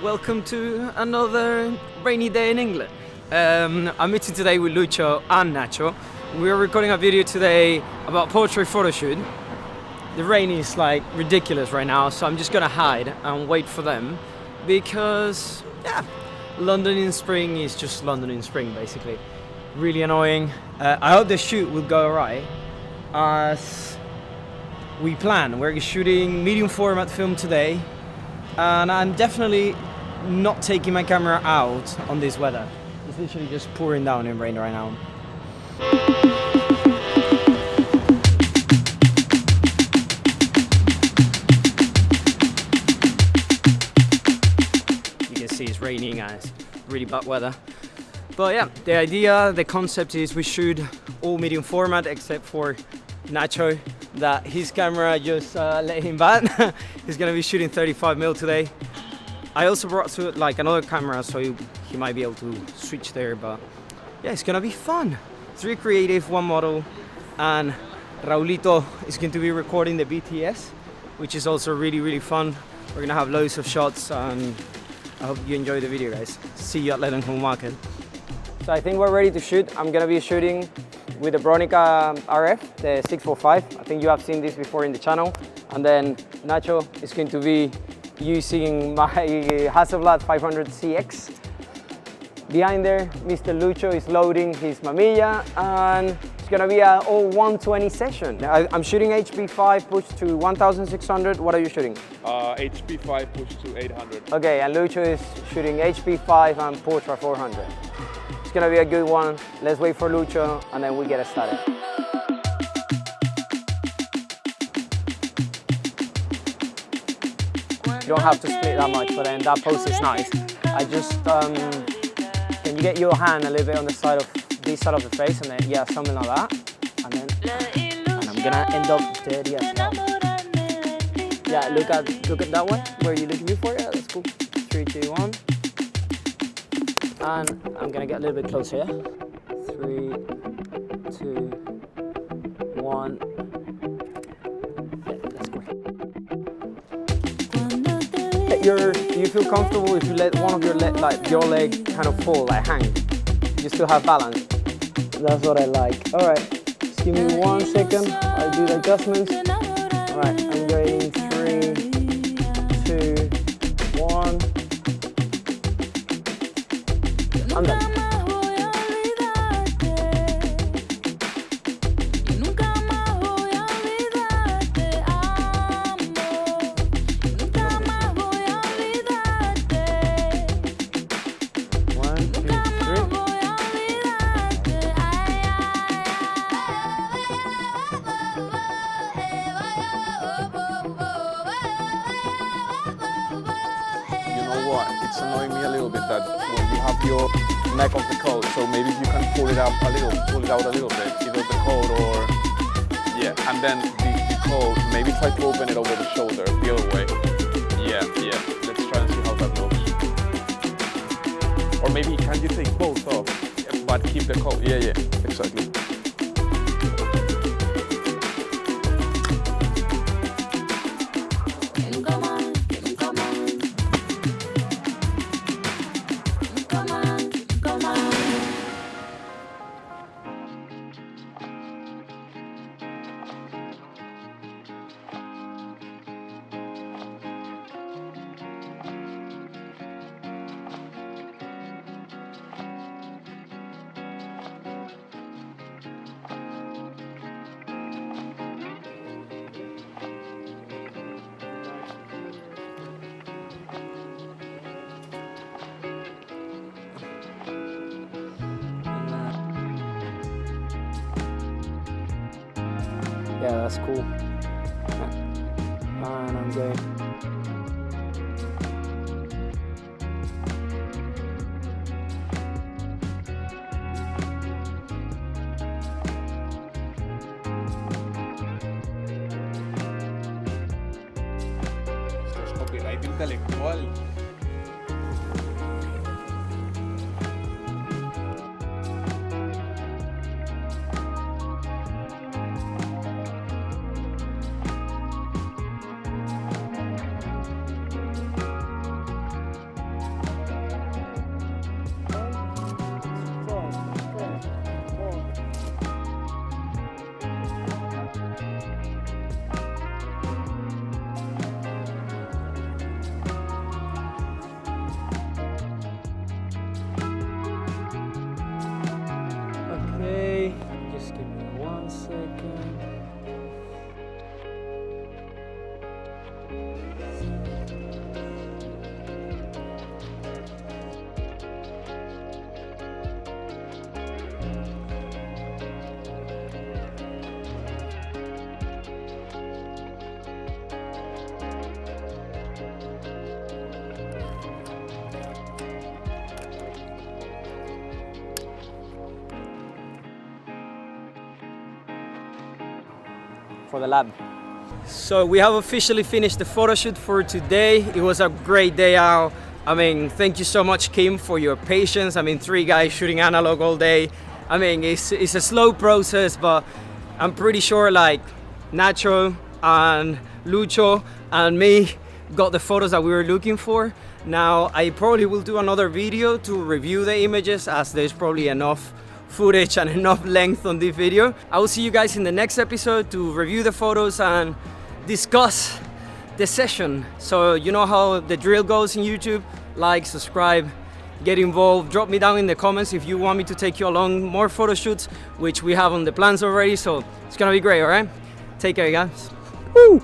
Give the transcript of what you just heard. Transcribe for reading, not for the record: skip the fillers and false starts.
welcome to another rainy day in England. I'm meeting today with Lucho and Nacho. We're recording a video today about portrait photo shoot. The rain is like ridiculous right now, so I'm just gonna hide and wait for them because, yeah, London in spring is just London in spring basically. Really annoying. I hope the shoot will go alright as we plan. We're shooting medium format film today, and I'm definitely not taking my camera out on this weather. It's literally just pouring down in rain right now. You can see it's raining and it's really bad weather. But yeah, the concept is we shoot all medium format except for Nacho, that his camera just let him ban. He's gonna be shooting 35mm today. I also brought like another camera, so he might be able to switch there, but yeah, it's gonna be fun. 3 creative, 1 model, and Raulito is going to be recording the BTS, which is also really fun. We're gonna have loads of shots, and I hope you enjoy the video, guys. See you at Leadenhall Market. So I think we're ready to shoot. I'm gonna be shooting with the Bronica RF, the 645. I think you have seen this before in the channel. And then Nacho is going to be using my Hasselblad 500CX. Behind there, Mr. Lucho is loading his Mamiya, and it's gonna be an all 120 session. I'm shooting HP5 push to 1600. What are you shooting? HP5 push to 800. Okay, and Lucho is shooting HP5 and Portra 400. It's gonna be a good one. Let's wait for Lucho and then we get started. You don't have to split that much, but then that pose is nice. I just, can you get your hand a little bit on the side of this side of the face, and then, yeah, something like that. And I'm gonna end up dirty as hell. Yeah, look at that one, where you looking before, yeah, that's cool. 3, 2, 1. And I'm gonna get a little bit closer, yeah? 3, 2, 1. Yeah, that's cool. Do you feel comfortable if you let one of your leg kind of fall, like hang? You still have balance. That's what I like. All right, just give me 1 second. I'll do the adjustments. All right, I'm ready. 3, 2, 1. I'm done. It's annoying me a little bit that when you have your neck of the coat, so maybe you can pull it out a little bit, either the coat or, yeah, and then the coat, maybe try to open it over the shoulder, the other way. Yeah, let's try and see how that looks. Or maybe can you take both off, but keep the coat, yeah, exactly. Yeah, that's cool. And I'm good. Esto es copyright intelectual. for the lab. So we have officially finished the photo shoot for today. It was a great day out. I mean, thank you so much, Kim, for your patience. I mean, 3 guys shooting analog all day. I mean, it's a slow process, but I'm pretty sure like Nacho and Lucho and me got the photos that we were looking for. Now, I probably will do another video to review the images, as there's probably enough footage and enough length on this video. I will see you guys in the next episode to review the photos and discuss the session. So you know how the drill goes in YouTube. Like, subscribe, get involved, drop me down in the comments if you want me to take you along more photo shoots, which we have on the plans already, so it's gonna be great. All right, take care, guys. Woo!